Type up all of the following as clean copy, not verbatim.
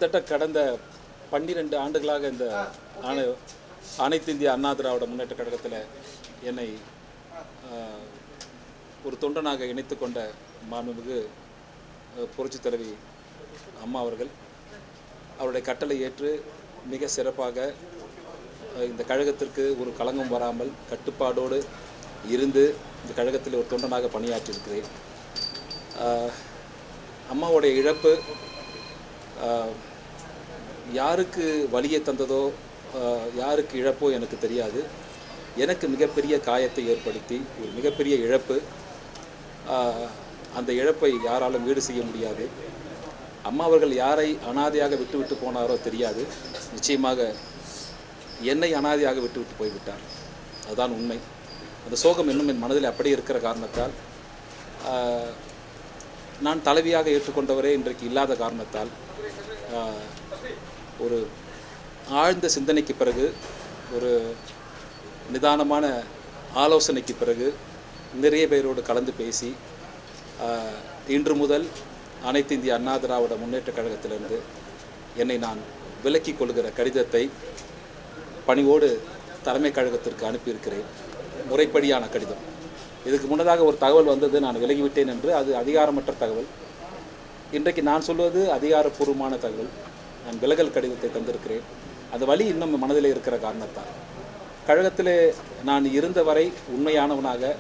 கிட்டத்தட்ட கடந்த 12 ஆண்டுகளாக இந்த அனைத்து இந்திய அண்ணா திராவிட முன்னேற்ற கழகத்தில் என்னை ஒரு தொண்டனாக இணைத்து கொண்ட மாண்புமிகு புரட்சித் தலைவி அம்மா அவர்கள் அவருடைய கட்டளை ஏற்று மிக சிறப்பாக இந்த கழகத்திற்கு ஒரு களங்கம் வராமல் கட்டுப்பாடோடு இருந்து இந்த கழகத்தில் ஒரு தொண்டனாக பணியாற்றியிருக்கிறேன். அம்மாவுடைய இழப்பு யாருக்கு வலியை தந்ததோ யாருக்கு இழப்போ எனக்கு தெரியாது. எனக்கு மிகப்பெரிய காயத்தை ஏற்படுத்தி ஒரு மிகப்பெரிய இழப்பு. அந்த இழப்பை யாராலும் ஈடு செய்ய முடியாது. அம்மா அவர்கள் யாரை அனாதையாக விட்டுவிட்டு போனாரோ தெரியாது. நிச்சயமாக என்னை அனாதையாக விட்டுவிட்டு போய்விட்டார். அதுதான் உண்மை. அந்த சோகம் இன்னும் என் மனதில் அப்படியே இருக்கிற காரணத்தால், நான் தலைவியாக ஏற்றுக்கொண்டவரே இன்றைக்கு இல்லாத காரணத்தால், ஒரு ஆழ்ந்த சிந்தனைக்கு பிறகு, ஒரு நிதானமான ஆலோசனைக்கு பிறகு, நிறைய பேரோடு கலந்து பேசி, இன்று முதல் அனைத்து இந்திய அண்ணா திராவிட முன்னேற்ற கழகத்திலிருந்து என்னை நான் விலக்கிக் கொள்கிற கடிதத்தை பணிவோடு தலைமை கழகத்திற்கு அனுப்பியிருக்கிறேன். முறைப்படியான கடிதம். இதுக்கு முன்னதாக ஒரு தகவல் வந்தது, நான் விலகிவிட்டேன் என்று. அது அதிகாரமற்ற தகவல். இன்றைக்கு நான் சொல்வது அதிகாரப்பூர்வமான தகவல். நான் விலகல் கடிதத்தை தந்திருக்கிறேன். அந்த வழி இன்னும் மனதில் இருக்கிற காரணத்தால், கழகத்திலே நான் இருந்தவரை உண்மையானவனாக,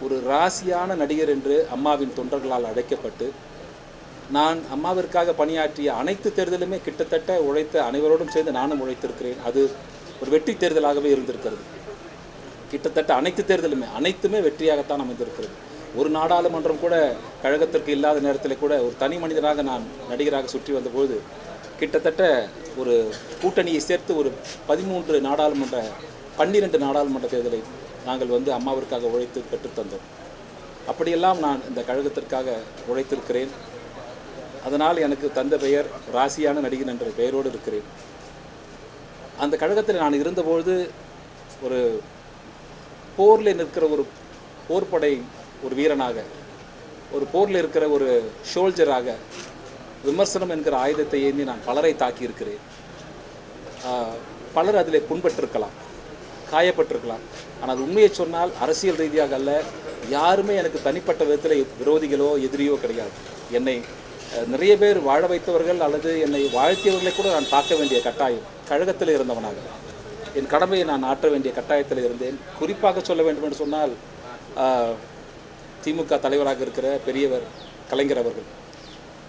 ஒரு ராசியான நடிகர் என்று அம்மாவின் தொண்டர்களால் அழைக்கப்பட்டு, நான் அம்மாவிற்காக பணியாற்றிய அனைத்து தேர்தலுமே கிட்டத்தட்ட உழைத்த அனைவரோடும் சேர்ந்து நானும் உழைத்திருக்கிறேன். அது ஒரு வெற்றி தேர்தலாகவே இருந்திருக்கிறது. கிட்டத்தட்ட அனைத்து தேர்தலுமே அனைத்துமே வெற்றியாகத்தான் அமைந்திருக்கிறது. ஒரு நாடாளுமன்றம் கூட கழகத்திற்கு இல்லாத நேரத்தில் கூட ஒரு தனி மனிதராக நான் நடிகராக சுற்றி வந்தபோது கிட்டத்தட்ட ஒரு கூட்டணியை சேர்த்து ஒரு 12 நாடாளுமன்ற தேர்தலை நாங்கள் அம்மாவிற்காக உழைத்து பெற்றுத்தந்தோம். அப்படியெல்லாம் நான் இந்த கழகத்திற்காக உழைத்திருக்கிறேன். அதனால் எனக்கு தந்த பெயர் ராசியான நடிகன் என்ற பெயரோடு இருக்கிறேன். அந்த கழகத்தில் நான் இருந்தபொழுது ஒரு போரில் நிற்கிற ஒரு போர்ப்படை ஒரு வீரனாக, ஒரு போரில் இருக்கிற ஒரு ஷோல்ஜராக, விமர்சனம் என்கிற ஆயுதத்தை ஏந்தி நான் பலரை தாக்கியிருக்கிறேன். பலர் அதில் புண்பட்டிருக்கலாம், காயப்பட்டிருக்கலாம். ஆனால் உண்மையை சொன்னால் அரசியல் ரீதியாக அல்ல, யாருமே எனக்கு தனிப்பட்ட விதத்தில் விரோதிகளோ எதிரியோ கிடையாது. என்னை நிறைய பேர் வாழ வைத்தவர்கள் அல்லது என்னை வாழ்த்தியவர்களை கூட நான் தாக்க வேண்டிய கட்டாயம் கழகத்தில் இருந்தவனாக என் கடமையை நான் ஆற்ற வேண்டிய கட்டாயத்தில் இருந்தேன். குறிப்பாக சொல்ல வேண்டும் என்று சொன்னால், திமுக தலைவராக இருக்கிற பெரியவர் கலைஞர் அவர்கள்,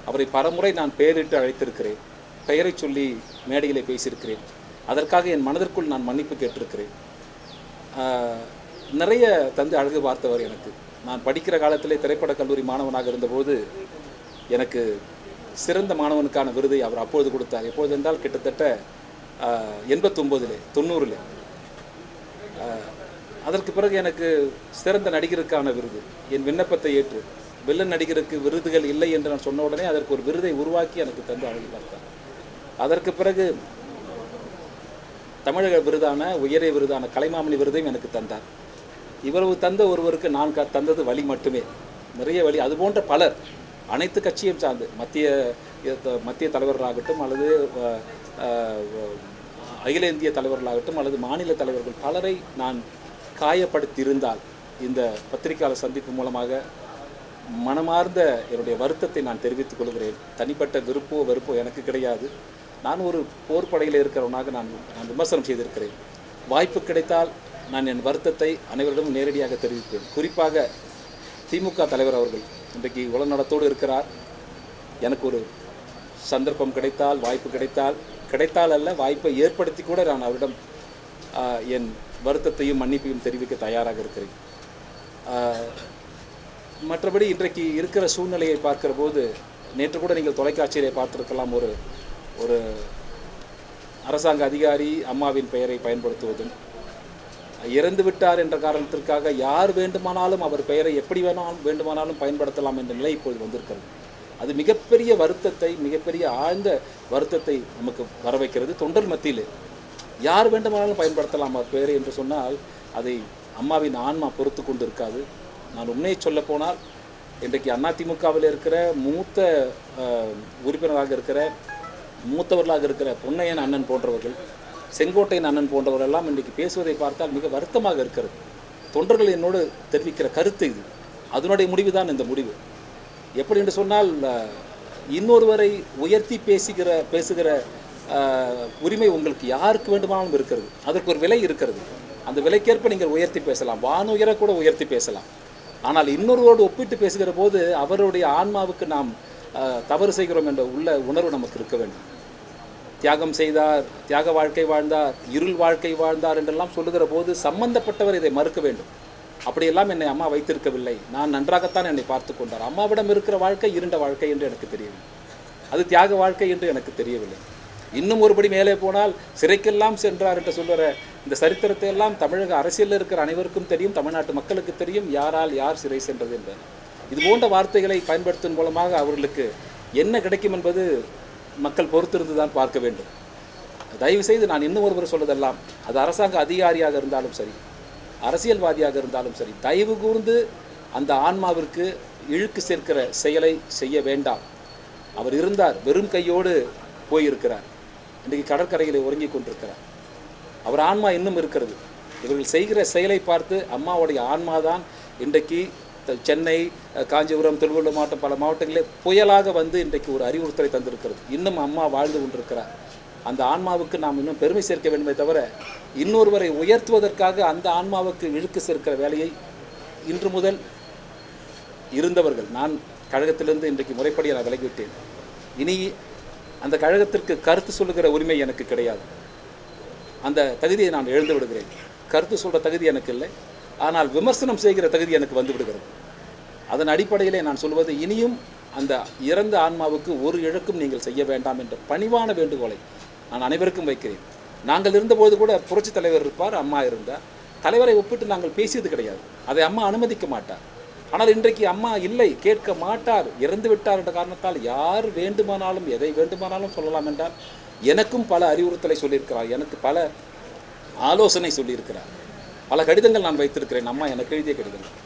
அவரை பலமுறை நான் பெயரிட்டு அழைத்திருக்கிறேன். பெயரை சொல்லி மேடையிலே பேசியிருக்கிறேன். அதற்காக என் மனதிற்குள் நான் மன்னிப்பு கேட்டிருக்கிறேன். நிறைய தந்து அழகு பார்த்தவர் எனக்கு. நான் படிக்கிற காலத்திலே திரைப்படக் கல்லூரி மாணவனாக இருந்தபோது எனக்கு சிறந்த மாணவனுக்கான விருதை அவர் அப்பொழுது கொடுத்தார். எப்பொழுது என்றால் கிட்டத்தட்ட 89 90. அதற்கு பிறகு எனக்கு சிறந்த நடிகருக்கான விருது, என் விண்ணப்பத்தை ஏற்று, வில்லன் நடிகருக்கு விருதுகள் இல்லை என்று நான் சொன்ன உடனே அதற்கு ஒரு விருதை உருவாக்கி எனக்கு தந்து அழகு பார்த்தார். அதற்கு பிறகு தமிழக விருதான, உயரிய விருதான கலைமாமணி விருதையும் எனக்கு தந்தார். இவ்வளவு தந்த ஒருவருக்கு நான் தந்தது வழி மட்டுமே, நிறைய வழி. அதுபோன்ற பலர், அனைத்து கட்சியும் சார்ந்து, மத்திய தலைவர்களாகட்டும் அல்லது அகில இந்திய தலைவர்களாகட்டும் அல்லது மாநில தலைவர்கள், பலரை நான் காயப்படுத்தியிருந்தால் இந்த பத்திரிகையாளர் சந்திப்பு மூலமாக மனமார்ந்த என்னுடைய வருத்தத்தை நான் தெரிவித்துக் கொள்கிறேன். தனிப்பட்ட விருப்போ வெறுப்போ எனக்கு கிடையாது. நான் ஒரு போர்ப்படையில் இருக்கிறவனாக நான் விமர்சனம் செய்திருக்கிறேன். வாய்ப்பு கிடைத்தால் நான் என் வருத்தத்தை அனைவரிடமும் நேரடியாக தெரிவிப்பேன். குறிப்பாக திமுக தலைவர் அவர்கள் இன்றைக்கு உளநலத்தோடு இருக்கிறார். எனக்கு ஒரு சந்தர்ப்பம் கிடைத்தால், வாய்ப்பு கிடைத்தால் அல்ல, வாய்ப்பை ஏற்படுத்தி கூட நான் அவரிடம் என் வருத்தத்தையும் மன்னிப்பையும் தெரிவிக்க தயாராக இருக்கிறேன். மற்றபடி இன்றைக்கு இருக்கிற சூழ்நிலையை பார்க்கிற போது, நேற்று கூட நீங்கள் தொலைக்காட்சியிலே பார்த்திருக்கலாம், ஒரு அரசாங்க அதிகாரி அம்மாவின் பெயரை பயன்படுத்துவதும், இறந்து விட்டார் என்ற காரணத்திற்காக யார் வேண்டுமானாலும் அவர் பெயரை எப்படி வேண்டுமானாலும் பயன்படுத்தலாம் என்ற நிலை இப்போது வந்திருக்கிறது. அது மிகப்பெரிய வருத்தத்தை, மிகப்பெரிய ஆழ்ந்த வருத்தத்தை நமக்கு வர வைக்கிறது. தொண்டர் மத்தியில் யார் வேண்டுமானாலும் பயன்படுத்தலாம் அவர் பெயரை என்று சொன்னால் அதை அம்மாவின் ஆன்மா பொறுத்து கொண்டு இருக்காது. நான் உண்மையை சொல்ல போனால், இன்றைக்கு அதிமுகவில் இருக்கிற மூத்த உறுப்பினராக இருக்கிற மூத்தவர்களாக இருக்கிற பொன்னையன் அண்ணன் போன்றவர்கள், செங்கோட்டையன் அண்ணன் போன்றவர்கள் எல்லாம் இன்றைக்கு பேசுவதை பார்த்தால் மிக வருத்தமாக இருக்கிறது. தொண்டர்கள் என்னோடு தெரிவிக்கிற கருத்து இது. அதனுடைய முடிவு தான் இந்த முடிவு. எப்படி என்று சொன்னால், இன்னொருவரை உயர்த்தி பேசுகிற உரிமை உங்களுக்கு யாருக்கு வேண்டுமானாலும் இருக்கிறது. அதற்கு ஒரு விலை இருக்கிறது. அந்த விலைக்கேற்ப நீங்கள் உயர்த்தி பேசலாம், வானுயர கூட உயர்த்தி பேசலாம். ஆனால் இன்னொருவரோடு ஒப்பிட்டு பேசுகிற போது அவருடைய ஆன்மாவுக்கு நாம் தவறு செய்கிறோம் என்ற உள்ள உணர்வு நமக்கு இருக்க வேண்டும். தியாகம் செய்தார், தியாக வாழ்க்கை வாழ்ந்தார், இருள் வாழ்க்கை வாழ்ந்தார் என்றெல்லாம் சொல்லுகிற போது சம்பந்தப்பட்டவர் இதை மறுக்க வேண்டும். அப்படியெல்லாம் என்னை அம்மா வைத்திருக்கவில்லை. நான் நன்றாகத்தான் என்னை பார்த்து கொண்டார். அம்மாவிடம் இருக்கிற வாழ்க்கை இருண்ட வாழ்க்கை என்று எனக்கு தெரியவில்லை. அது தியாக வாழ்க்கை என்று எனக்கு தெரியவில்லை. இன்னும் ஒருபடி மேலே போனால் சிறைக்கெல்லாம் சென்றார் என்று சொல்கிற இந்த சரித்திரத்தை எல்லாம் தமிழக அரசியலில் இருக்கிற அனைவருக்கும் தெரியும், தமிழ்நாட்டு மக்களுக்கு தெரியும் யாரால் யார் சிறை சென்றது என்பது. இது போன்ற வார்த்தைகளை பயன்படுத்தும் மூலமாக அவர்களுக்கு என்ன கிடைக்கும் என்பது மக்கள் பொறுத்திருந்து தான் பார்க்க வேண்டும். தயவுசெய்து நான் இன்னும் ஒருவர் சொல்வதெல்லாம், அது அரசாங்க அதிகாரியாக இருந்தாலும் சரி, அரசியல்வாதியாக இருந்தாலும் சரி, தயவு கூர்ந்து அந்த ஆன்மாவிற்கு இழுக்கு சேர்க்கிற செயலை செய்ய வேண்டாம். அவர் இருந்தார், வெறும் கையோடு போயிருக்கிறார். இன்றைக்கு கடற்கரையில் உறங்கி கொண்டிருக்கிறார். அவர் ஆன்மா இன்னும் இருக்கிறது. இவர்கள் செய்கிற செயலை பார்த்து அம்மாவுடைய ஆன்மா தான் இன்றைக்கு சென்னை, காஞ்சிபுரம், திருவள்ளூர் மாவட்டம் பல மாவட்டங்களிலே புயலாக வந்து இன்றைக்கு ஒரு அறிவுறுத்தலை தந்திருக்கிறது. இன்னும் அம்மா வாழ்ந்து கொண்டிருக்கிறார். அந்த ஆன்மாவுக்கு நாம் இன்னும் பெருமை சேர்க்க வேண்டுமே தவிர இன்னொருவரை உயர்த்துவதற்காக அந்த ஆன்மாவுக்கு இழுக்கு சேர்க்கிற வேலையை இன்று முதல் இருந்தவர்கள், நான் கழகத்திலிருந்து இன்றைக்கு முறைப்படி நான் விலகிவிட்டேன். இனி அந்த கழகத்திற்கு கருத்து சொல்லுகிற உரிமை எனக்கு கிடையாது. அந்த தகுதியை நான் இழந்து விடுகிறேன். கருத்து சொல்கிற தகுதி எனக்கு இல்லை, ஆனால் விமர்சனம் செய்கிற தகுதி எனக்கு வந்து விடுகிறது. அதன் அடிப்படையிலே நான் சொல்வது, இனியும் அந்த இறந்த ஆன்மாவுக்கு ஒரு இழக்கும் நீங்கள் செய்ய வேண்டாம் என்ற பணிவான வேண்டுகோளை நான் அனைவருக்கும் வைக்கிறேன். நாங்கள் இருந்தபோது கூட புரட்சி தலைவர் இருப்பார், அம்மா இருந்தார். தலைவரை ஒப்பிட்டு நாங்கள் பேசியது கிடையாது. அதை அம்மா அனுமதிக்க மாட்டார். ஆனால் இன்றைக்கு அம்மா இல்லை, கேட்க மாட்டார், இறந்து விட்டார் என்ற காரணத்தால் யார் வேண்டுமானாலும் எதை வேண்டுமானாலும் சொல்லலாம் என்றால், எனக்கும் பல அறிவுறுத்தலை சொல்லியிருக்கிறார், எனக்கு பல ஆலோசனை சொல்லியிருக்கிறார், பல கடிதங்கள் நான் வைத்திருக்கிறேன், அம்மா எனக்கு எழுதிய கடிதங்கள்.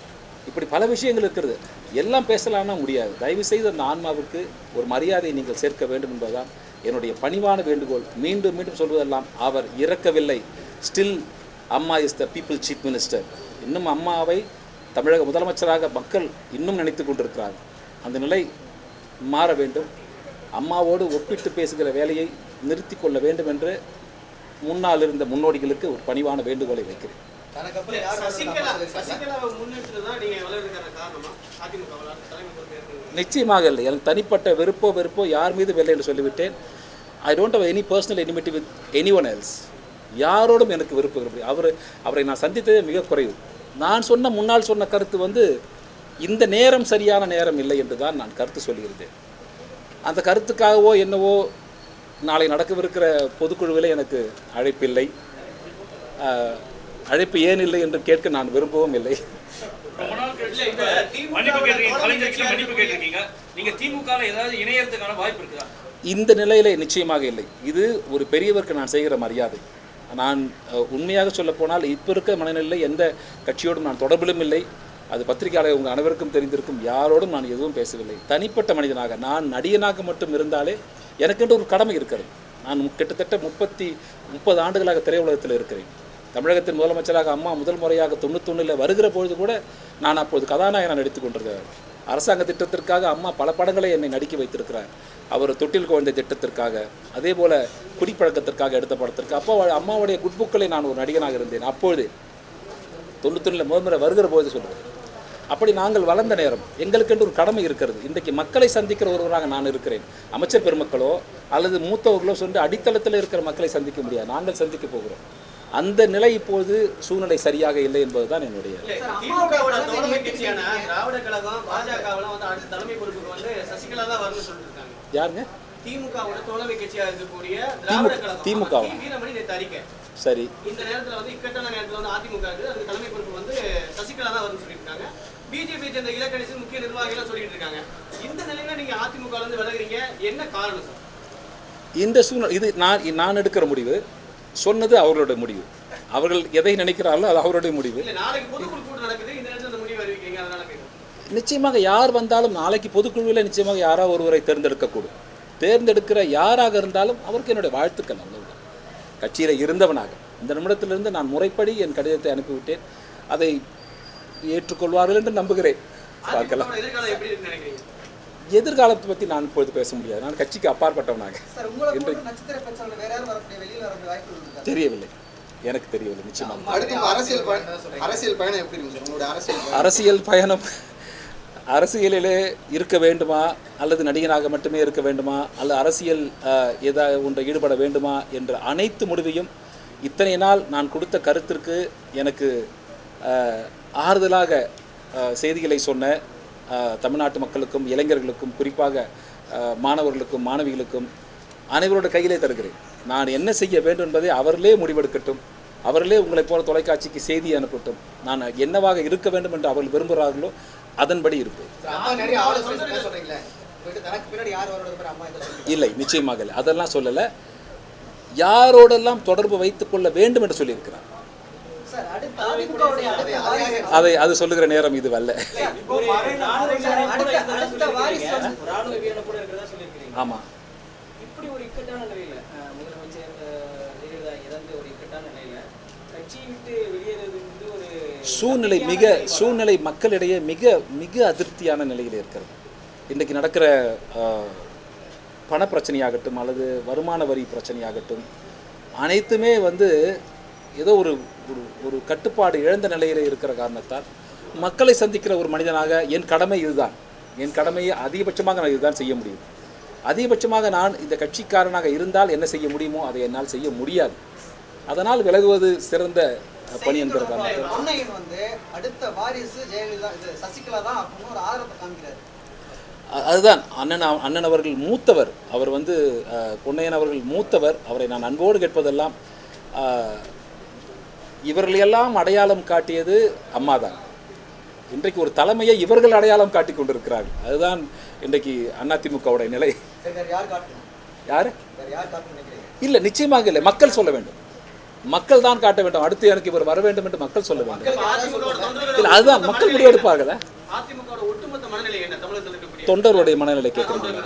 இப்படி பல விஷயங்கள் இருக்கிறது. எல்லாம் பேசலாம்னா முடியாது. தயவுசெய்து அந்த ஆன்மாவுக்கு ஒரு மரியாதையை நீங்கள் சேர்க்க வேண்டும் என்பதுதான் என்னுடைய பணிவான வேண்டுகோள். மீண்டும் மீண்டும் சொல்வதெல்லாம், அவர் இறக்கவில்லை. ஸ்டில் அம்மா is the people chief minister. இன்னும் அம்மாவை தமிழக முதலமைச்சராக மக்கள் இன்னும் நினைத்து கொண்டிருக்கிறார்கள். அந்த நிலை மாற வேண்டும். அம்மாவோடு ஒப்பிட்டு பேசுகிற வேலையை நிறுத்தி கொள்ள வேண்டும் என்று முன்னால் இருந்த முன்னோடிகளுக்கு ஒரு பணிவான வேண்டுகோளை வைக்கிறேன். நிச்சயமாக இல்லை. எனக்கு தனிப்பட்ட வெறுப்போ யார் மீது வெல்லை என்று சொல்லிவிட்டேன். I don't have any personal enmity with anyone else. யாரோடும் எனக்கு வெறுப்பு. அவரை நான் சந்தித்ததே மிக குறைவு. நான் முன்னால் சொன்ன கருத்து இந்த நேரம் சரியான நேரம் இல்லை என்று தான் நான் கருத்து சொல்லியிருந்தேன். அந்த கருத்துக்காகவோ என்னவோ நாளை நடக்கவிருக்கிற பொதுக்குழுவில் எனக்கு அழைப்பில்லை. அழைப்பு ஏன் இல்லை என்று கேட்க நான் விரும்பவும் இல்லை. இந்த நிலையிலே நிச்சயமாக இல்லை. இது ஒரு பெரியவருக்கு நான் செய்கிற மரியாதை. நான் உண்மையாக சொல்லப்போனால் இப்போ இருக்க மனநிலையில் எந்த கட்சியோடும் நான் தொடர்பிலும் இல்லை. அது பத்திரிகையாளர் உங்கள் அனைவருக்கும் தெரிந்திருக்கும். யாரோடும் நான் எதுவும் பேசவில்லை. தனிப்பட்ட மனிதனாக, நான் நடிகனாக மட்டும் இருந்தாலே எனக்கென்று ஒரு கடமை இருக்கிறது. நான் கிட்டத்தட்ட 30 ஆண்டுகளாக திரையுலகத்தில் இருக்கிறேன். தமிழகத்தின் முதலமைச்சராக அம்மா முதல் முறையாக 91 வருகிற பொழுது கூட நான் அப்போது கதாநாயகனாக நடித்து கொண்டிருக்கிறேன். அரசாங்க திட்டத்திற்காக அம்மா பல படங்களை என்னை நடிக்க வைத்திருக்கிறார். அவர் தொட்டில் குழந்தை திட்டத்திற்காக, அதே போல் குடிப்பழக்கத்திற்காக எடுத்த படத்திற்கு அப்போ அம்மாவுடைய குட் புக்கில் நான் ஒரு நடிகனாக இருந்தேன். அப்பொழுது 91 முதல்முறை வருகிற பொழுது சொல்கிறேன். அப்படி நாங்கள் வளர்ந்த நேரம் எங்களுக்கென்று ஒரு கடமை இருக்கிறது. இன்றைக்கு மக்களை சந்திக்கிற ஒருவராக நான் இருக்கிறேன். அமைச்சர் பெருமக்களோ அல்லது மூத்தவர்களோ சொல்லி அடித்தளத்தில் இருக்கிற மக்களை சந்திக்க முடியாது. நாங்கள் சந்திக்க போகிறோம். அந்த நிலை இப்போது சூழ்நிலை சரியாக இல்லை என்பதுதான் என்னுடைய. யாருங்க? திமுக. சரி, இந்த நேரத்துல இக்கட்டான நேரத்துல அதிமுக அதுக்கு தலைமை பொறுப்பு சசிகலா தான் வரும்னு சொல்லியிருக்காங்க. பிஜேபி சேர்ந்த இலக்கணிச்சு முக்கிய நிர்வாகிகள் சொல்லிட்டு இருக்காங்க. இந்த நிலையில நீங்க அதிமுக விலகுறீங்க, என்ன காரணம் சார்? இந்த சூழ்நிலை இது நான் எடுக்கிற முடிவு, சொன்னது அவர்களுடைய முடிவு. அவர்கள் எதை நினைக்கிறார்களோ அது அவருடைய முடிவு. நிச்சயமாக யார் வந்தாலும் நாளைக்கு பொதுக்குழுவில் நிச்சயமாக யாரோ ஒருவரை தேர்ந்தெடுக்கக்கூடும். தேர்ந்தெடுக்கிற யாராக இருந்தாலும் அவருக்கு என்னுடைய வாழ்த்துக்கள். அவ்வளவுதான். கட்சியில் இருந்தவனாக இந்த நிமிடத்திலிருந்து நான் முறைப்படி என் கடிதத்தை அனுப்பிவிட்டேன். அதை ஏற்றுக்கொள்வார்கள் என்று நம்புகிறேன். பார்க்கலாம். எதிர்காலத்தை பற்றி நான் இப்பொழுது பேச முடியாது. நான் கட்சிக்கு அப்பாற்பட்டவனாக தெரியவில்லை, எனக்கு தெரியவில்லை. நிச்சயமாக அரசியல் பயணம் அரசியலிலே இருக்க வேண்டுமா அல்லது நடிகனாக மட்டுமே இருக்க வேண்டுமா அல்லது அரசியல் ஏதாவது ஒன்றை ஈடுபட வேண்டுமா என்ற அனைத்து முடிவையும் இத்தனை நாள் நான் கொடுத்த கருத்திற்கு எனக்கு ஆறுதலாக செய்திகளை சொன்ன தமிழ்நாட்டு மக்களுக்கும் இளைஞர்களுக்கும் குறிப்பாக மாணவர்களுக்கும் மாணவிகளுக்கும் அனைவரோட கையிலே தருகிறேன். நான் என்ன செய்ய வேண்டும் என்பதை அவர்களே முடிவெடுக்கட்டும். அவர்களே உங்களைப் போல தொலைக்காட்சிக்கு செய்தி அனுப்பட்டும். நான் என்னவாக இருக்க வேண்டும் என்று அவர்கள் விரும்புகிறார்களோ அதன்படி இருப்பேன். இல்லை, நிச்சயமாக இல்லை, அதெல்லாம் சொல்லலை. யாரோடெல்லாம் தொடர்பு வைத்துக் கொள்ள வேண்டும் என்று சொல்லியிருக்கிறார். அது சொல்லுகிற நேரம் இது அல்ல. ஆமா, சூழ்நிலை மக்களிடையே மிக மிக அதிருப்தியான நிலையில் இருக்கிறது. இன்றைக்கு நடக்கிற பண பிரச்சனையாகட்டும் அல்லது வருமான வரி பிரச்சனையாகட்டும் அனைத்துமே ஏதோ ஒரு கட்டுப்பாடு இழந்த நிலையில் இருக்கிற காரணத்தால் மக்களை சந்திக்கிற ஒரு மனிதனாக என் கடமை இதுதான். என் கடமையை அதிகபட்சமாக நான் இதுதான் செய்ய முடியும். அதிகபட்சமாக நான் இந்த கட்சிக்காரனாக இருந்தால் என்ன செய்ய முடியுமோ அதை என்னால் செய்ய முடியாது. அதனால் விலகுவது சிறந்த பணி என்கிற அதுதான். அண்ணன் அவர்கள் மூத்தவர். அவர் பொன்னையன் அவர்கள் மூத்தவர். அவரை நான் அன்போடு கேட்பதெல்லாம் இவர்களையெல்லாம் அடையாளம் காட்டியது அம்மா தான். இன்றைக்கு ஒரு தலைமையை இவர்கள் அடையாளம் காட்டி கொண்டிருக்கிறார்கள். அதுதான் இன்றைக்கு அதிமுகவுடைய நிலை. யாரு இல்லை, நிச்சயமாக இல்லை. மக்கள் சொல்ல வேண்டும், மக்கள் தான் காட்ட வேண்டும். அடுத்து எனக்கு இவர் வர வேண்டும் என்று மக்கள் சொல்ல வேண்டும். இல்லை, அதுதான் மக்கள் முடிவெடுப்பார்கள். தொண்டர்களுடைய மனநிலை கேட்கிறீங்க.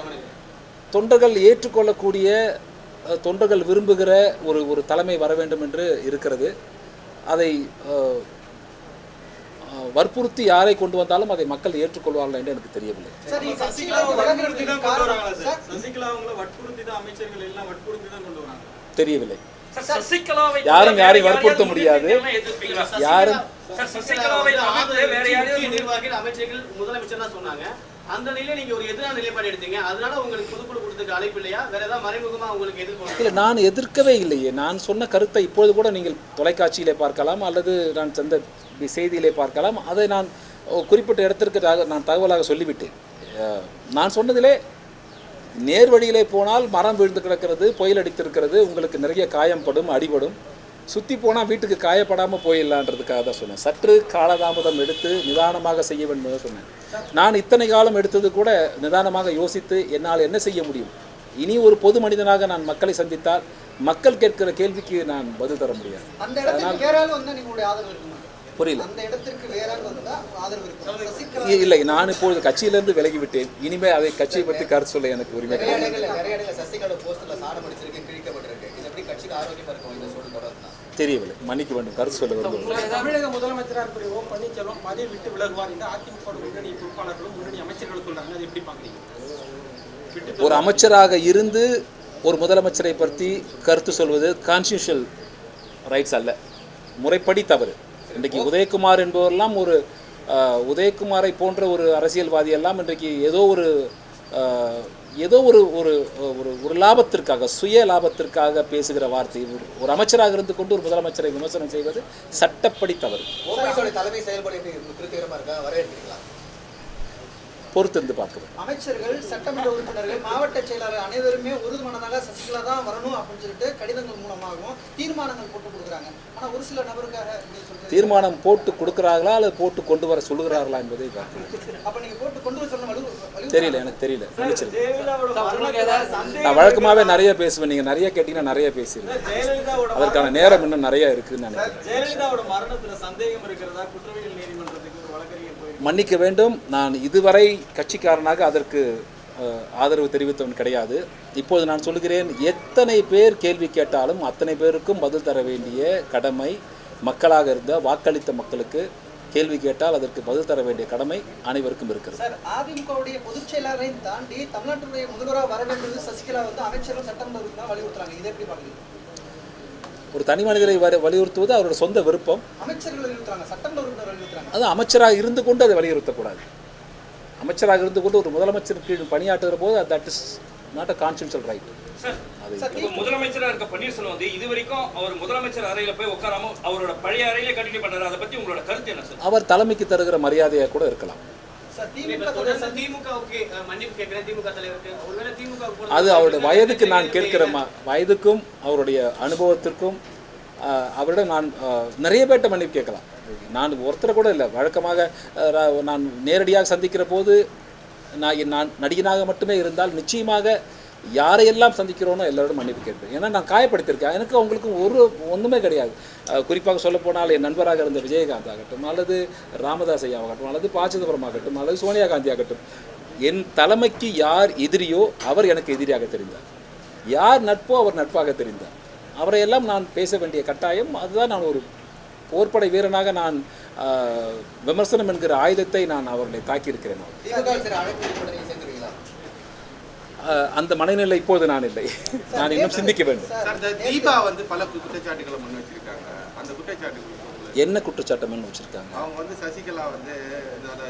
தொண்டர்கள் ஏற்றுக்கொள்ளக்கூடிய, தொண்டர்கள் விரும்புகிற ஒரு தலைமை வர வேண்டும் என்று இருக்கிறது. அதை வற்புறுத்தி யாரை கொண்டு வந்தாலும் அதை மக்கள் ஏற்றுக்கொள்வார்கள் என்று எனக்கு தெரியவில்லை. தெரியவில்லை. யாரும் யாரையும் வற்புறுத்த முடியாது. யாரும் அந்த நிலையில நீங்க ஒரு எதிரான நிலைப்பாடு எடுத்தீங்க. அதனால உங்களுக்கு பொதுக்குழு கொடுத்துக்க அழைப்பு இல்லையா? வேற ஏதாவது மறைமுகமா உங்களுக்கு எதிர்ப்பு? இல்லை, நான் எதிர்க்கவே இல்லையே. நான் சொன்ன கருத்தை இப்பொழுது கூட நீங்கள் தொலைக்காட்சியிலே பார்க்கலாம் அல்லது நான் சொந்த செய்தியிலே பார்க்கலாம். அதை நான் குறிப்பிட்ட இடத்திற்கு நான் தகவலாக சொல்லிவிட்டேன். நான் சொன்னதிலே நேர் வழியிலே போனால் மரம் விழுந்து கிடக்கிறது, புயல் அடித்திருக்கிறது, உங்களுக்கு நிறைய காயப்படும், அடிபடும். சுற்றி போனால் வீட்டுக்கு காயப்படாமல் போயிடலான்றதுக்காக தான் சொன்னேன். சற்று காலதாமதம் எடுத்து நிதானமாக செய்ய வேண்டும் தான் சொன்னேன். நான் இத்தனை காலம் எடுத்தது கூட நிதானமாக யோசித்து என்னால் என்ன செய்ய முடியும். இனி ஒரு பொது மனிதனாக நான் மக்களை சந்தித்தால் மக்கள் கேட்கிற கேள்விக்கு நான் பதில் தர முடியாது. புரியல. இல்லை, நான் இப்பொழுது கட்சியிலிருந்து விலகிவிட்டேன். இனிமே அதை கட்சியை பற்றி கருத்து சொல்ல எனக்கு உரிமை தெரியவில்லை. மன்னிக்க வேண்டும், கருத்து சொல்ல வேண்டும். தமிழக முதலமைச்சராக இருக்கிற ஓ பன்னீர்செல்வம் பதவி விட்டு விலகுவார் என்று அதிமுக முன்னணி பொறுப்பாளர்களும் முன்னணி அமைச்சர்கள் சொல்றாங்க. அது எப்படி பாக்குறீங்க? ஒரு அமைச்சராக இருந்து ஒரு முதலமைச்சரை பற்றி கருத்து சொல்வது கான்ஸ்டிடியூஷனல் ரைட்ஸ் அல்ல, முறைப்படி தவறு. இன்றைக்கு உதயகுமார் என்பவரெல்லாம் உதயகுமாரை போன்ற ஒரு அரசியல்வாதி எல்லாம் இன்றைக்கு ஏதோ ஒரு லாபத்திற்காக, சுய லாபத்திற்காக பேசுகிற வார்த்தை. ஒரு அமைச்சராக இருந்து கொண்டு ஒரு முதலமைச்சரை விமர்சனம் செய்வது சட்டப்படி தவறு. பொறுத்திருந்து பார்க்கிறோம். அமைச்சர்கள், சட்டமன்ற உறுப்பினர்கள், மாவட்ட செயலாளர் அனைவருமே உறுதிமனதாக சசிகலா தான் வரணும் அப்படின்னு சொல்லிட்டு கடிதங்கள் மூலமாகவும் தீர்மானங்கள் போட்டு கொடுக்குறாங்க. ஆனால் ஒரு சில நபருக்காக தீர்மானம் போட்டு கொடுக்குறாங்களா அல்லது போட்டு கொண்டு வர சொல்லுகிறார்களா என்பதை அப்போ நீங்கள் போட்டு கொண்டு வர சொல்ல தெரியல, எனக்கு தெரியல. நான் வழக்கமாகவே நிறைய பேசுவேன். நீங்கள் நிறைய கேட்டீங்கன்னா நிறைய பேசிடுவேன். அதற்கான நேரம் இன்னும் நிறைய இருக்குன்னு நினைக்கிறேன். மன்னிக்க வேண்டும். நான் இதுவரை கட்சிக்காரனாக அதற்கு ஆதரவு தெரிவித்தவன் கிடையாது. இப்போது நான் சொல்கிறேன், எத்தனை பேர் கேள்வி கேட்டாலும் அத்தனை பேருக்கும் பதில் தர வேண்டிய கடமை மக்களாக இருந்த வாக்களித்த மக்களுக்கு கேள்வி கேட்டால் அதற்கு பதில் தர வேண்டிய கடமை அனைவருக்கும் இருக்கிறது. சார், அதிமுகவுடைய பொதுச் செயலாளரையும் தாண்டி தமிழ்நாட்டுடைய முதல்வராக வர வேண்டியது சசிகலா வந்து அமைச்சரும் சட்டமன்ற உறுப்பினரும் வலியுறுத்துறாங்க. இதை எப்படி பார்க்குறீங்க? ஒரு தனி மனிதரை வலியுறுத்துவது அவரோட சொந்த விருப்பம். அமைச்சர்கள் வலியுறுத்துறாங்க, சட்டமன்ற உறுப்பினர் வலியுறுத்துறாங்க. அது அமைச்சராக இருந்து கொண்டு அதை வலியுறுத்தக்கூடாது. அமைச்சராக இருந்து கொண்டு ஒரு முதலமைச்சர் கீழ் பணியாற்றுகிற போது that is not a constitutional right. முதலமைச்சராக இருக்க பன்னீர்செல்வம் வந்து இது வரைக்கும் அவர் முதலமைச்சர் அறையில போய் உட்காராம அவரோட பழைய அறையிலே கண்டினியூ பண்றாரு. அதை பத்தி உங்களோட கருத்து என்ன சார்? அவர் தலைமைக்கு தருகிற மரியாதையாக கூட இருக்கலாம். அது அவருடைய வயதுக்கு நான் கேட்கிற வயதுக்கும் அவருடைய அனுபவத்திற்கும் அவரிடம் நான் நிறைய பேர்ட்ட மன்னிப்பு கேட்கலாம். நான் ஒருத்தரை கூட இல்லை, வழக்கமாக நான் நேரடியாக சந்திக்கிற போது நான் நடிகனாக மட்டுமே இருந்தால் நிச்சயமாக யாரையெல்லாம் சந்திக்கிறோனோ எல்லாரோடும் மன்னிப்பு கேட்பேன். ஏன்னா நான் காயப்படுத்தியிருக்கேன். எனக்கு அவங்களுக்கும் ஒன்றுமே கிடையாது. குறிப்பாக சொல்லப்போனால் என் நண்பராக இருந்த விஜயகாந்த் ஆகட்டும், அல்லது ராமதாஸ் ஐயா ஆகட்டும், அல்லது ப. சிதம்பரம் ஆகட்டும், அல்லது சோனியா காந்தி ஆகட்டும், என் தலைமைக்கு யார் எதிரியோ அவர் எனக்கு எதிரியாக தெரிந்தார். யார் நட்போ அவர் நட்பாக தெரிந்தார். அவரையெல்லாம் நான் பேச வேண்டிய கட்டாயம். அதுதான் நான் ஒரு போர்ப்படை வீரனாக நான் விமர்சனம் என்கிற ஆயுதத்தை நான் அவர்களை தாக்கியிருக்கிறேன். அந்த மனநிலை இப்போது நான் இல்லை. நான் இன்னும் சிந்திக்க வேண்டும். தீபா வந்து பல குற்றச்சாட்டுகளை முன் வச்சிருக்காங்க. அந்த குற்றச்சாட்டுகள் என்ன குற்றச்சாட்டு முன் வச்சிருக்காங்க? அவங்க வந்து சசிகலா வந்து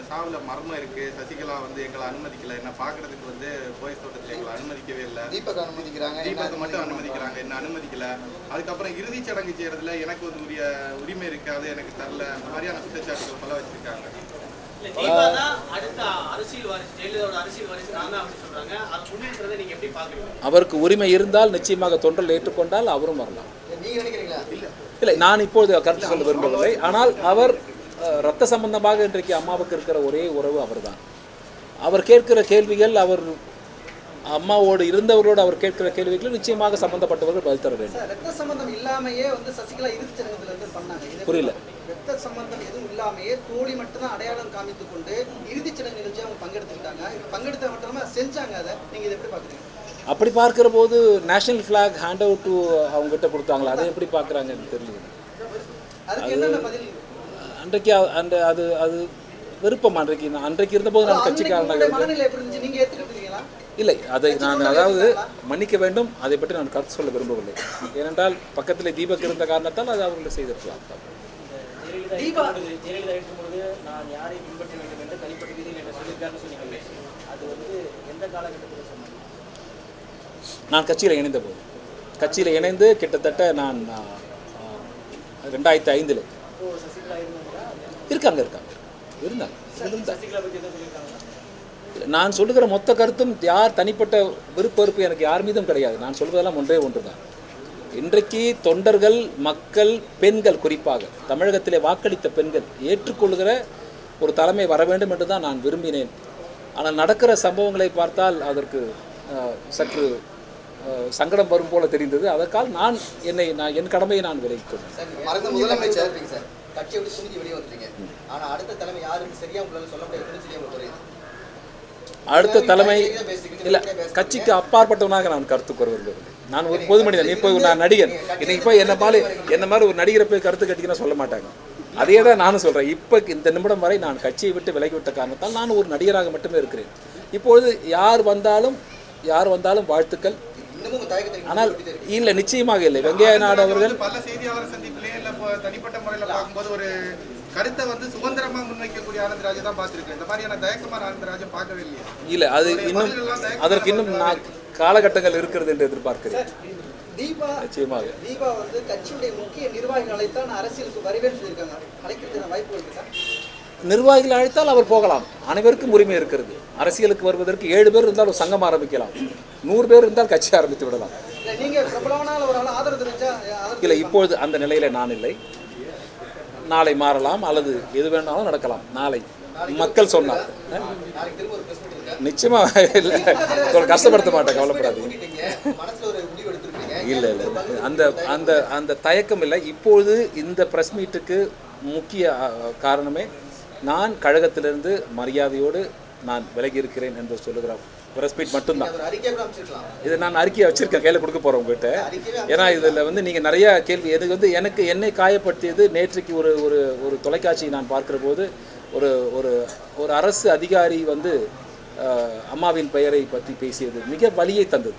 சாவுல மர்மம் இருக்கு, சசிகலா வந்து எங்களை அனுமதிக்கல, என்ன பாக்குறதுக்கு வந்து போய் தோட்டத்தில் எங்களை அனுமதிக்கவே இல்லை, தீபக் அனுமதிக்கிறாங்க, தீபக் மட்டும் அனுமதிக்கிறாங்க, என்ன அனுமதிக்கல. அதுக்கப்புறம் இறுதி சடங்கு செய்யறதுல எனக்கு ஒரு உரிமை இருக்கு, அது எனக்கு தரல. அந்த மாதிரியான குற்றச்சாட்டுகள் பல வச்சிருக்காங்க. அவருக்கு உரிமை இருந்தால் நிச்சயமாக தொண்டர்கள் ஏற்றுக்கொண்டால் அவரும் வரலாம். இல்லை, நான் இப்போது கருத்து சொல்ல விரும்பவில்லை. ஆனால் அவர் இரத்த சம்பந்தமாக இன்றைக்கு அம்மாவுக்கு இருக்கிற ஒரே உறவு அவர்தான். அவர் கேட்கிற கேள்விகள், அவர் அம்மாவோடு இருந்தவர்களோடு அவர் கேட்கிற கேள்விகள் நிச்சயமாக சம்பந்தப்பட்டவர்கள் பதில் தர வேண்டும். ரத்த சம்பந்தம் இல்லாமையே வந்து சசிகலா இறுதிச் சடங்குல இருந்து பண்ணாங்க. புரியல. ரத்த சம்பந்தம் எதுவும் இல்லாமையே தோழி மட்டும்தான் அடையாளம் காமித்துக் கொண்டு இறுதிச் சடங்கு நிகழ்ச்சி அவங்க பங்கெடுத்துக்கிட்டாங்க. பங்கெடுத்த மட்டும் செஞ்சாங்க. அதை நீங்க இதை எப்படி பாக்குறீங்க? அப்படி பார்க்கிற போது national flag hand out to அவங்ககிட்ட கொடுத்தாங்களா, அதை எப்படி பார்க்குறாங்கன்னு தெரியல. அதுக்கு என்னென்ன பதில்? அன்றைக்கு அது அது விருப்பம். அன்றைக்கு இருந்தபோது நான் கட்சிக்காரனாக இல்லை, அதை நான் அதாவது மன்னிக்க வேண்டும். அதை பற்றி நான் கருத்து சொல்ல விரும்பவில்லை. ஏனென்றால் பக்கத்தில் தீபக் இருந்த காரணத்தால் அது அவர்களை செய்திருக்கலாம். நான் கட்சியில் இணைந்த போது, கட்சியில் இணைந்து கிட்டத்தட்ட நான் 2005 இருந்தாங்க. நான் சொல்லுகிற மொத்த கருத்தும் யார் தனிப்பட்ட விருப்ப எனக்கு யார் மீதும் கிடையாது. நான் சொல்வதெல்லாம் ஒன்று தான். இன்றைக்கு தொண்டர்கள், மக்கள், பெண்கள், குறிப்பாக தமிழகத்திலே வாக்களித்த பெண்கள் ஏற்றுக்கொள்கிற ஒரு தலைமை வர வேண்டும் என்று தான் நான் விரும்பினேன். ஆனால் நடக்கிற சம்பவங்களை பார்த்தால் அதற்கு சற்று சங்கடம் வரும் போல தெரிந்தது. அதற்கால் நான் என் கடமையை நான் விலகிக் கொண்டேன். அடுத்த தலைமை இல்லை, கட்சிக்கு அப்பாற்பட்டவனாக நான் கருத்து கூற விரும்பவில்லை. நான் ஒரு பொது மனிதன். இப்போ நான் நடிகன். இப்போ என்ன மாதிரி ஒரு நடிகரை போய் கருத்து கட்டிக்கினா சொல்ல மாட்டாங்க. அதே தான் நானும் சொல்கிறேன். இப்போ இந்த நிமிடம் வரை நான் கட்சியை விட்டு விலகிவிட்ட காரணத்தால் நான் ஒரு நடிகராக மட்டுமே இருக்கிறேன். இப்பொழுது யார் வந்தாலும் வாழ்த்துக்கள். ஆனால் இல்லை, நிச்சயமாக இல்லை. வெங்கையா நாயுடு அவர்கள் பல செய்தியாளர் சந்திப்பிலே இல்லை தனிப்பட்ட முறையில் பார்க்கும்போது ஒரு கருத்தை வந்து சுதந்திரமா முன்வைக்கக்கூடிய ஆனந்தராஜை தான் பார்த்துருக்கேன். இந்த மாதிரியான தயக்கமான ஆனந்தராஜை பார்க்கவே இல்லையா? இல்லை, அது இன்னும் அதற்கு இன்னும் காலகட்டங்கள் இருக்கிறது என்று எதிர்பார்க்கிறேன். நிச்சயமாக தீபா வந்து கட்சியுடைய முக்கிய நிர்வாகிகளை தான் அரசியலுக்கு வரவேற்று இருக்காங்க. அழைக்கிறதுக்கு வாய்ப்பு இருக்கா? நிர்வாகிகள் அழைத்தால் அவர் போகலாம். அனைவருக்கும் உரிமை இருக்கிறது. அரசியலுக்கு வருவதற்கு 7 பேர் இருந்தால் ஒரு சங்கம் ஆரம்பிக்கலாம், 100 பேர் இருந்தால் கட்சி ஆரம்பித்து விடலாம். இல்லை, இப்பொழுது அந்த நிலையில நான் இல்லை. நாளை மாறலாம், அல்லது எது வேணாலும் நடக்கலாம். நாளை மக்கள் சொன்னார் நிச்சயமா இல்லை, கஷ்டப்படுத்த மாட்டேன், கவலைப்படாதீங்க. இல்லை இல்லை, அந்த அந்த அந்த தயக்கம் இல்லை. இப்பொழுது இந்த ப்ரெஸ் மீட்டுக்கு முக்கிய காரணமே நான் கழகத்திலிருந்து மரியாதையோடு நான் விலகி இருக்கிறேன் என்று சொல்லுகிற ப்ரெஸ் மீட் மட்டும்தான். ஒரு அறிக்கை கூட அமைச்சிருக்கலாம். இது நான் அறிக்கையை வச்சுருக்கேன், கையில் கொடுக்க போகிறேன் உங்கள்கிட்ட. ஏன்னா இதில் வந்து நீங்கள் நிறையா கேள்வி, எனக்கு வந்து என்னை காயப்படுத்தியது நேற்றைக்கு ஒரு ஒரு ஒரு தொலைக்காட்சியை நான் பார்க்குற போது ஒரு ஒரு ஒரு அரசு அதிகாரி வந்து அம்மாவின் பெயரை பற்றி பேசியது மிக வலியை தந்தது.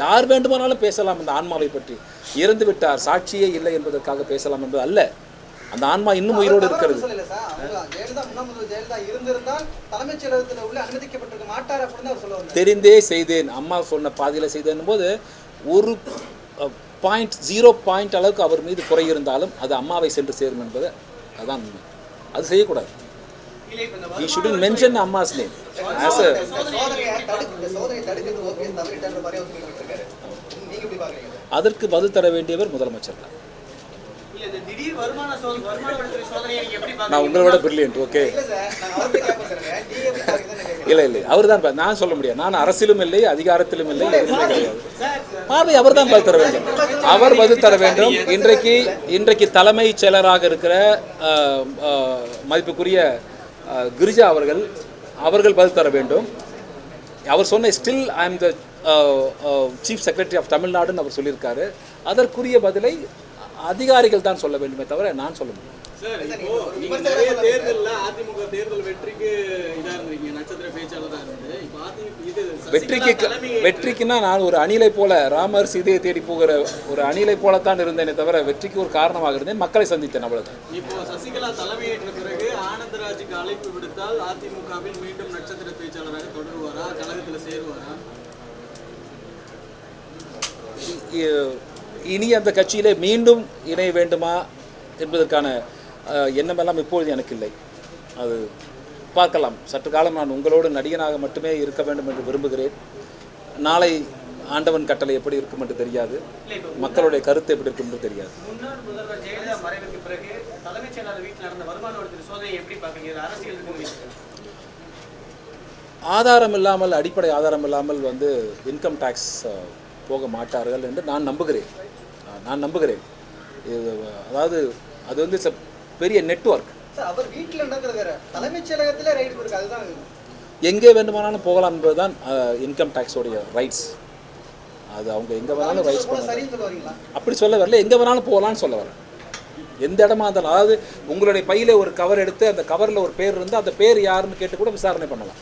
யார் வேண்டுமானாலும் பேசலாம் இந்த ஆன்மாவை பற்றி, இறந்து விட்டார், சாட்சியே இல்லை என்பதற்காக பேசலாம் என்பது அல்ல. அந்த ஆன்மா இன்னும் உயிரோடு இருக்கிறது. தெரிந்தே செய்தேன், அம்மா சொன்ன பாதியில் செய்தேன் போது ஒரு .0 அளவுக்கு அவர் மீது குறை இருந்தாலும் அது அம்மாவை சென்று சேரும் என்பது அதுதான் உண்மை. அது செய்யக்கூடாது. He shouldn't mention Amma's name. As a அதற்கு பதில் தர வேண்டியவர் முதலமைச்சர் தான். நான் உங்களோட பிரில்லியன்ட். ஓகே, இல்லை அவர் தான். நான் சொல்ல முடியாது, நான் அரசியலும் இல்லை, அதிகாரத்திலும் இல்லை, எதுவுமே கிடையாது. பார்வை அவர் தான் பதில் தர வேண்டும். அவர் பதில் தர வேண்டும். இன்றைக்கு தலைமைச் செயலராக இருக்கிற மதிப்புக்குரிய கிரிஜா அவர்கள் பதில் தர வேண்டும். அவர் சொன்ன still I am the chief secretary of தமிழ்நாடுன்னு அவர் சொல்லியிருக்காரு. அதற்குரிய பதிலை அதிகாரிகள் தான் சொல்ல வேண்டுமே தவிர நான் சொல்ல முடியும். வெற்றிக்குன்னா நான் ஒரு அணிலை போல, ராமர் சீதையை தேடி போகிற ஒரு அணிலை போலத்தான் இருந்தேனே தவிர வெற்றிக்கு ஒரு காரணமாக இருந்தேன், மக்களை சந்தித்தேன், அவ்வளவுதான். இப்போ சசிகலா தலைமையேற்ற பிறகு ஆனந்தராஜுக்கு அழைப்பு விடுத்தால் அதிமுகவில் மீண்டும் நட்சத்திர பேச்சாளராக தொடருவாரா, கழகத்தில் சேருவாரா? இனி அந்த கட்சியிலே மீண்டும் இணைய வேண்டுமா என்பதற்கான எண்ணமெல்லாம் இப்பொழுது எனக்கு இல்லை. அது பார்க்கலாம். சற்று காலம் நான் உங்களோடு நடிகனாக மட்டுமே இருக்க வேண்டும் என்று விரும்புகிறேன். நாளை ஆண்டவன் கட்டளை எப்படி இருக்கும் என்று தெரியாது, மக்களுடைய கருத்து எப்படி இருக்கும் என்று தெரியாது. முன்னாள் முதல்வர் ஜெயலலிதா மறைவுக்கு பிறகு தலைமைச் செயலாளர் வீட்டில் நடந்த வருமான வரித்துறை சோதனை எப்படி பார்க்குறீங்க? அரசியல் ஆதாரம் இல்லாமல், அடிப்படை ஆதாரம் இல்லாமல் வந்து இன்கம் டேக்ஸ் போக மாட்டார்கள் என்று நான் நம்புகிறேன். அதாவது அது வந்து பெரிய நெட்வொர்க். அவர் வீட்டில் நடக்கிறது வேற, தலைமைச் செயலகத்திலே ரைடு இருக்கு, அதுதான். எங்கே வேண்டுமானாலும் போகலாம் என்பதுதான் இன்கம் டேக்ஸோடைய ரைட்ஸ். அது அவங்க எங்கே வேணாலும் ரைட்ஸ் பண்ணலாம், அப்படி சொல்ல வரல. எங்கே வேணாலும் போகலான்னு சொல்ல வரேன். எந்த இடமா இருந்தாலும், அதாவது உங்களுடைய பையில ஒரு கவர் எடுத்து அந்த கவரில் ஒரு பேர் இருந்தால் அந்த பேர் யாருன்னு கேட்டு கூட விசாரணை பண்ணலாம்.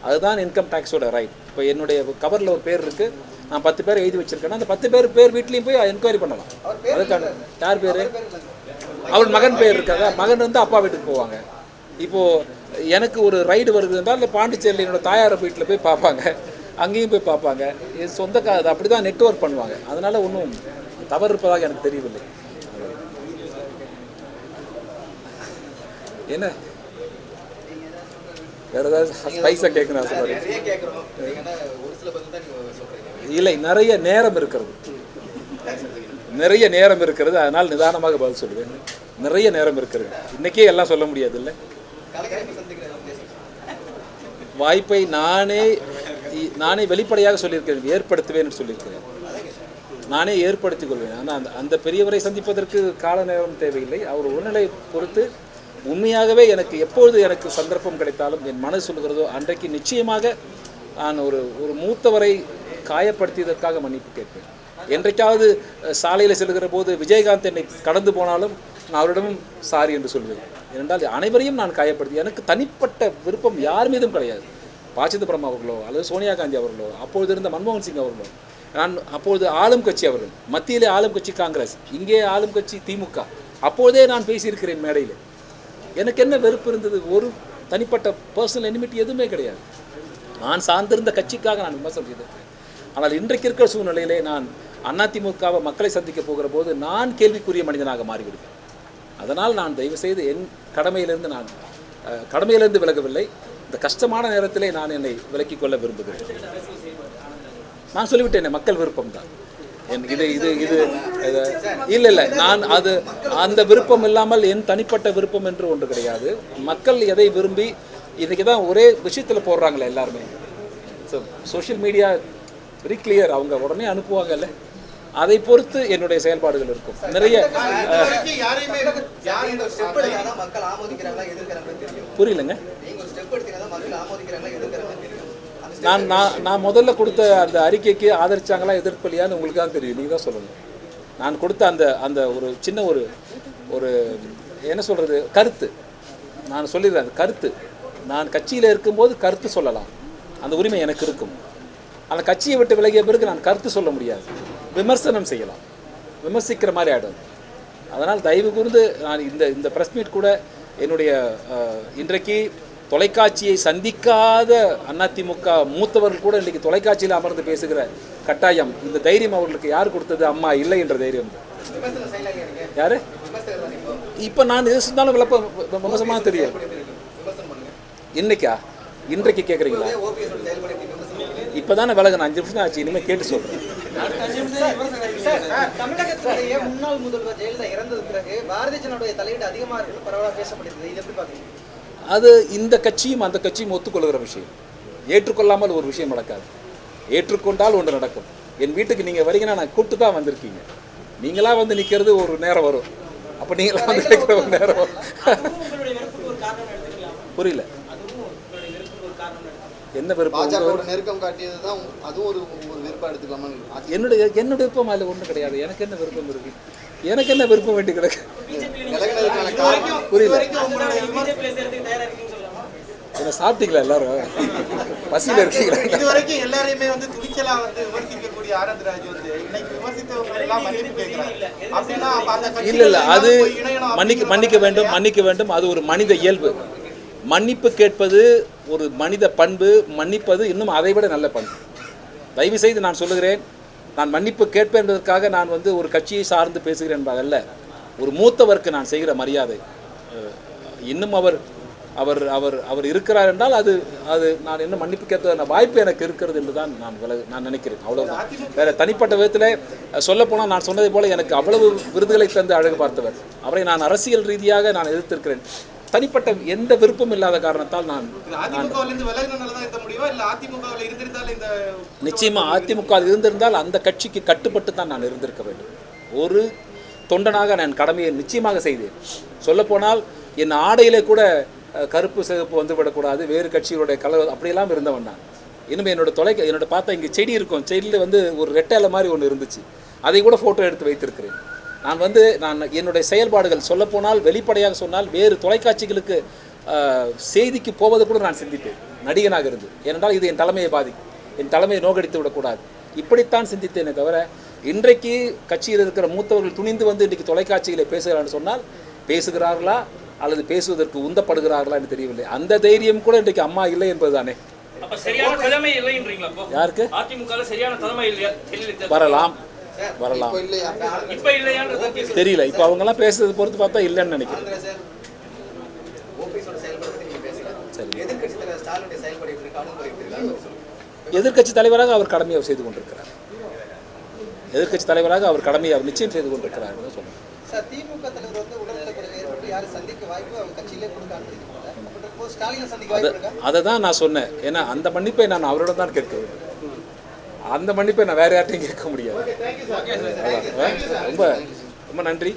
அதுதான் இன்கம் டேக்ஸோட ரைட். இப்போ என்னுடைய கவரில் ஒரு பேர் இருக்குது, நான் 10 பேர் எழுதி வச்சிருக்கேன்னா அந்த 10 பேர் வீட்லேயும் போய் என்கொயரி பண்ணலாம். அதுக்கான யார் பேர், அவர் மகன் பேர் இருக்காங்க, மகன் வந்து அப்பா வீட்டுக்கு போவாங்க. இப்போது எனக்கு ஒரு ரைடு வருது என்றால் இல்லை பாண்டிச்சேரியில் என்னோடய தாயார் வீட்டில் போய் பார்ப்பாங்க, அங்கேயும் போய் பார்ப்பாங்க. என் சொந்த அது அப்படி தான் நெட்வொர்க் பண்ணுவாங்க. அதனால் ஒன்றும் தவறு இருப்பதாக எனக்கு தெரியவில்லை. என்ன வேறு ஏதாவது ஸ்பைஸாக கேட்கணும் சொல்லுவாங்க. இல்லை, நிறைய நேரம் இருக்கிறது, அதனால் நிதானமாக பதில் சொல்லுவேன். நிறைய நேரம் இருக்கிறது, இன்றைக்கே எல்லாம் சொல்ல முடியாது. இல்லை, வாய்ப்பை நானே வெளிப்படையாக சொல்லியிருக்கிறேன், ஏற்படுத்துவேன் என்று சொல்லியிருக்கிறேன். நானே ஏற்படுத்திக் கொள்வேன். ஆனால் அந்த பெரியவரை சந்திப்பதற்கு கால நேரம் தேவையில்லை. அவர் உடல்நிலை பொறுத்து உண்மையாகவே எப்பொழுது எனக்கு சந்தர்ப்பம் கிடைத்தாலும் என் மனது சொல்கிறதோ அன்றைக்கு நிச்சயமாக நான் ஒரு மூத்தவரை காயப்படுத்தியதற்காக மன்னிப்பு கேட்பேன். என்றைக்காவது சாலையில் செல்கிற போது விஜயகாந்த் என்னை கடந்து போனாலும் நான் அவரிடமும் சாரி என்று சொல்வேன். ஏனென்றால் அனைவரையும் நான் காயப்படுத்தி, எனக்கு தனிப்பட்ட விருப்பம் யார் மீதும் கிடையாது. ப. சிதம்பரம் அவர்களோ அல்லது சோனியா காந்தி அவர்களோ, அப்பொழுது இருந்த மன்மோகன் சிங் அவர்களோ, நான் அப்பொழுது ஆளும் கட்சி அவர்கள், மத்தியிலே ஆளும் கட்சி காங்கிரஸ், இங்கே ஆளும் கட்சி திமுக, அப்போதே நான் பேசியிருக்கிறேன் மேடையில். எனக்கு என்ன வெறுப்பு இருந்தது? ஒரு தனிப்பட்ட பர்சனல் எனிமிட்டி எதுவுமே கிடையாது. நான் சார்ந்திருந்த கட்சிக்காக நான் விமர்சனம் செய்திருக்கிறேன். ஆனால் இன்றைக்கு இருக்கிற சூழ்நிலையிலே நான் அதிமுகவை மக்களை சந்திக்க போகிற போது நான் கேள்விக்குரிய மனிதனாக மாறிவிடுவேன். அதனால் நான் தயவுசெய்து என் கடமையிலிருந்து விலகவில்லை. இந்த கஷ்டமான நேரத்திலே நான் என்னை விலக்கிக் கொள்ள விரும்புகிறேன். நான் சொல்லிவிட்டேன், மக்கள் விருப்பம் தான். இது இல்லை, நான் அந்த விருப்பம் இல்லாமல் என் தனிப்பட்ட விருப்பம் என்று ஒன்று கிடையாது. மக்கள் எதை விரும்பி இன்றைக்கி தான் ஒரே விஷயத்தில் போடுறாங்களே எல்லாருமே. சோஷியல் மீடியா வெரி கிளியர், அவங்க உடனே அனுப்புவாங்கல்ல, அதை பொறுத்து என்னுடைய செயல்பாடுகள் இருக்கும். நிறைய புரியலங்க. நான் நான் நான் முதல்ல கொடுத்த அந்த அறிக்கைக்கு ஆதரிச்சாங்களா எதிர்ப்பலையான்னு உங்களுக்கு தான் தெரியும், நீங்கள் தான் சொல்லணும். நான் கொடுத்த அந்த அந்த ஒரு சின்ன ஒரு ஒரு என்ன சொல்கிறது கருத்து, நான் சொல்லிடுறேன் அந்த கருத்து. நான் கட்சியில் இருக்கும்போது கருத்து சொல்லலாம், அந்த உரிமை எனக்கு இருக்கும். அந்த கட்சியை விட்டு விலகிய பிறகு நான் கருத்து சொல்ல முடியாது, விமர்சனம் செய்யலாம், விமர்சிக்கிற மாதிரி ஆகிடும். அதனால் தயவு கூர்ந்து நான் இந்த ப்ரெஸ் மீட் கூட என்னுடைய இன்றைக்கு தொலைக்காட்சியை சந்திக்காத அதிமுக மூத்தவர்கள் கூட இன்றைக்கி தொலைக்காட்சியில் அமர்ந்து பேசுகிற கட்டாயம், இந்த தைரியம் அவர்களுக்கு யார் கொடுத்தது? அம்மா இல்லை என்ற தைரியம். யாரு இப்போ நான் எது சொன்னாலும் விமர்சனமாக தெரியும். இன்றைக்கு கேட்குறீங்களா? இப்போ தானே விலகு 5 நிமிஷம் ஆச்சு, இனிமேல் கேட்டு சொல்கிறேன். தமிழகத்தினுடைய முன்னாள் முதல்வர் ஜெயலலிதா இறந்தது பிறகு பாரதிய ஜனதாவுடைய தலையீடு அதிகமாக இருக்குன்னு பரவலாக பேசப்படுகிறது. இது எப்படி பார்க்குறீங்க? அது இந்த கட்சியும் அந்த கட்சியும் ஒத்துக்கொள்கிற விஷயம். ஏற்றுக்கொள்ளாமல் ஒரு விஷயம் நடக்காது, ஏற்றுக்கொண்டால் ஒன்று நடக்கும். என் வீட்டுக்கு நீங்கள் வரீங்கன்னா நான் கூப்பிட்டு தான் வந்திருக்கீங்க. நீங்களாக வந்து நிற்கிறது ஒரு நேரம் வரும், அப்போ நீங்களாக வந்து நிற்கிற ஒரு நேரம் வரும். புரியல என்ன விருப்பம்? நெருக்கம் காட்டியது தான் அதுவும் ஒரு விருப்பம் எடுத்துக்கலாமா? என்னுடைய விருப்பம் அதில் ஒன்றும் கிடையாது. எனக்கு என்ன விருப்பம் இருக்கு? எனக்கு என்ன விருப்பம் வேண்டி கிடக்கு? புரியல. என்ன சாப்பிட்டீங்களா எல்லாரும்? பசியில் இருக்கீங்களா? இதுவரைக்கும் எல்லாரையுமே வந்து துணிச்சலா வந்து விமர்சிக்கக்கூடிய ஆனந்தராஜ் வந்து இன்னைக்கு விமர்சித்தவங்க எல்லாம் மன்னிப்பு கேட்கிறாங்க அப்படின்னா இல்ல அது மன்னிக்க வேண்டும். அது ஒரு மனித இயல்பு. மன்னிப்பு கேட்பது ஒரு மனித பண்பு, மன்னிப்பது இன்னும் அதை விட நல்ல பண்பு. தயவு செய்து நான் சொல்லுகிறேன், நான் மன்னிப்பு கேட்பேன் என்பதற்காக நான் வந்து ஒரு கட்சியை சார்ந்து பேசுகிறேன் என்பதல்ல. ஒரு மூத்தவருக்கு நான் செய்கிற மரியாதை. இன்னும் அவர் அவர் அவர் அவர் இருக்கிறார் என்றால் அது அது நான் இன்னும் மன்னிப்பு கேட்பதான வாய்ப்பு எனக்கு இருக்கிறது என்று தான் நான் நினைக்கிறேன். அவ்வளவுதான். வேற தனிப்பட்ட விதத்தில் சொல்லப்போனால் நான் சொன்னதை போல எனக்கு அவ்வளவு விருதுகளை தந்து அழகு பார்த்தவர். அவரை நான் அரசியல் ரீதியாக நான் எதிர்த்திருக்கிறேன். தனிப்பட்ட எந்த விருப்பம் இல்லாத காரணத்தால் நான் நிச்சயமா அதிமுக இருந்திருந்தால் அந்த கட்சிக்கு கட்டுப்பட்டு தான் நான் இருந்திருக்க வேண்டும். ஒரு தொண்டனாக நான் கடமையை நிச்சயமாக செய்தேன். சொல்லப்போனால் என் ஆடையிலே கூட கருப்பு சிகப்பு வந்துவிடக்கூடாது, வேறு கட்சிகளுடைய கலர் அப்படியெல்லாம் இருந்தவன் நான். இன்னும் என்னோட பார்த்தா இங்கே செடி இருக்கும், செடியில் வந்து ஒரு ரெட்டையில மாதிரி ஒன்று இருந்துச்சு, அதை கூட ஃபோட்டோ எடுத்து வைத்திருக்கிறேன். நான் என்னுடைய செயல்பாடுகள் சொல்லப்போனால் வெளிப்படையாக சொன்னால் வேறு தொலைக்காட்சிகளுக்கு செய்திக்கு போவது கூட நான் சிந்திப்பேன் நடிகனாக இருந்து. ஏனென்றால் இது என் தலைமையை பாதிக்கும், என் தலைமையை நோக்கடித்து விடக்கூடாது, இப்படித்தான் சிந்தித்தேனே தவிர இன்றைக்கு கட்சியில் இருக்கிற மூத்தவர்கள் துணிந்து வந்து இன்றைக்கு தொலைக்காட்சியில் பேசுகிறான்னு சொன்னால் பேசுகிறார்களா அல்லது பேசுவதற்கு உந்தப்படுகிறார்களா என்று தெரியவில்லை. அந்த தைரியம் கூட இன்றைக்கு அம்மா இல்லை என்பதுதானே. யாருக்கு வரலாம் தெரியல. இப்போ அவங்கெல்லாம் பேசுறது பொறுத்து பார்த்தா இல்லைன்னு நினைக்கிறேன். எதிர்கட்சி தலைவராக அவர் கடமையை செய்து கொண்டிருக்கிறார். எதிர்கட்சி தலைவராக அவர் கடமையை நிச்சயம் செய்து கொண்டிருக்கிறார். திமுக தலைவர் வந்து உடல்நலக்குறைவு ஏற்பட்டு யாரும் சந்திக்க வாய்ப்பு அவங்க கட்சியிலே கொடுக்க அதை தான் நான் சொன்னேன். ஏன்னா அந்த மன்னிப்பை நான் அவரிடம் தான் கேட்க வேண்டும். அந்த மன்னிப்பை நான் வேற யார்ட்டையும் கேட்க முடியாது. ரொம்ப ரொம்ப நன்றி.